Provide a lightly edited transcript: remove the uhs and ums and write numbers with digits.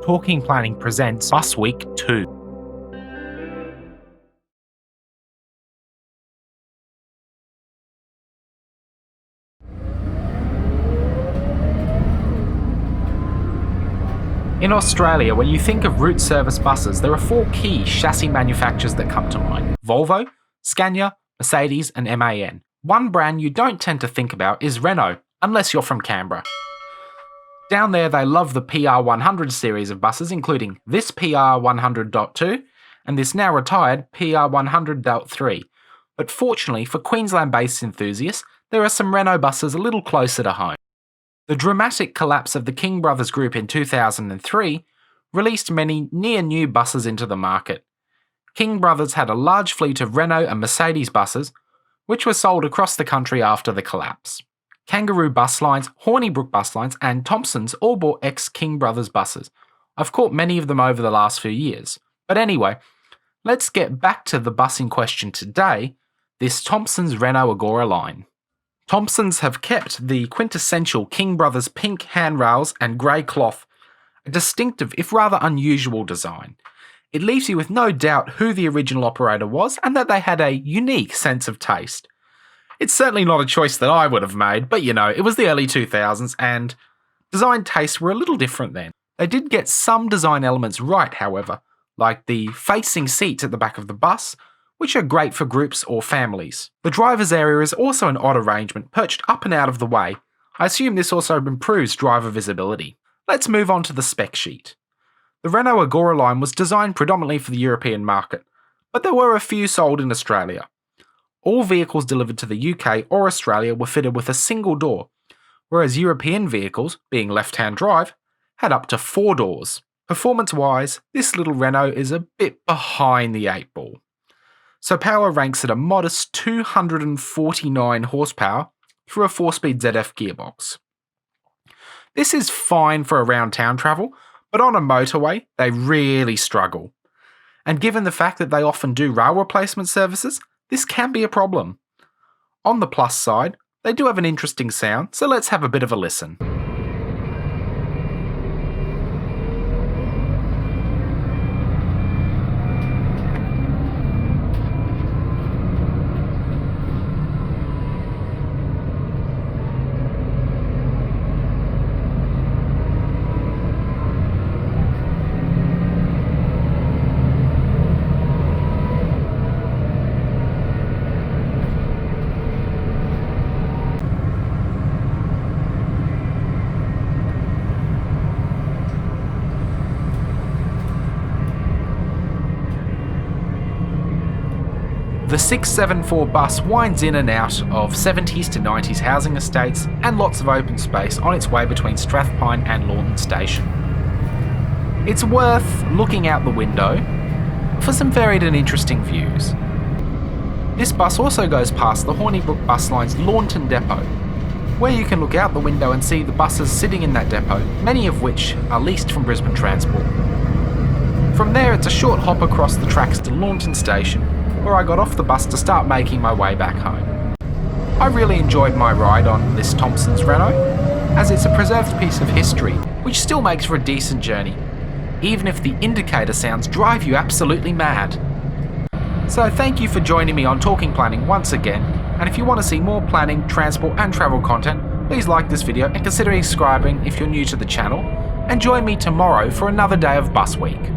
Talking Planning presents Busweek 2. In Australia, when you think of route service buses, there are 4 key chassis manufacturers that come to mind: Volvo, Scania, Mercedes and MAN. One brand you don't tend to think about is Renault, unless you're from Canberra. Down there they love the PR100 series of buses, including this PR100.2 and this now retired PR100.3. But fortunately for Queensland-based enthusiasts, there are some Renault buses a little closer to home. The dramatic collapse of the King Brothers Group in 2003 released many near-new buses into the market. King Brothers had a large fleet of Renault and Mercedes buses, which were sold across the country after the collapse. Kangaroo Bus Lines, Hornibrook Bus Lines and Thompsons all bought ex-King Brothers buses. I've caught many of them over the last few years. But anyway, let's get back to the bus in question today, this Thompsons Renault Agoraline. Thompsons have kept the quintessential King Brothers pink handrails and grey cloth, a distinctive if rather unusual design. It leaves you with no doubt who the original operator was and that they had a unique sense of taste. It's certainly not a choice that I would have made, but it was the early 2000s and design tastes were a little different then. They did get some design elements right, however, like the facing seats at the back of the bus, which are great for groups or families. The driver's area is also an odd arrangement, perched up and out of the way. I assume this also improves driver visibility. Let's move on to the spec sheet. The Renault Agoraline was designed predominantly for the European market, but there were a few sold in Australia. All vehicles delivered to the UK or Australia were fitted with a single door, whereas European vehicles, being left-hand drive, had up to 4 doors. Performance-wise, this little Renault is a bit behind the 8 ball. So power ranks at a modest 249 horsepower through a 4-speed ZF gearbox. This is fine for around town travel, but on a motorway they really struggle. And given the fact that they often do rail replacement services, this can be a problem. On the plus side, they do have an interesting sound, so let's have a bit of a listen. The 674 bus winds in and out of 70s to 90s housing estates and lots of open space on its way between Strathpine and Lawton Station. It's worth looking out the window for some varied and interesting views. This bus also goes past the Hornibrook Bus Line's Lawnton Depot, where you can look out the window and see the buses sitting in that depot, many of which are leased from Brisbane Transport. From there it's a short hop across the tracks to Lawton Station, where I got off the bus to start making my way back home. I really enjoyed my ride on this Thompsons Renault, as it's a preserved piece of history which still makes for a decent journey, even if the indicator sounds drive you absolutely mad. So thank you for joining me on Talking Planning once again, and if you want to see more planning, transport and travel content, please like this video and consider subscribing if you're new to the channel, and join me tomorrow for another day of Bus Week.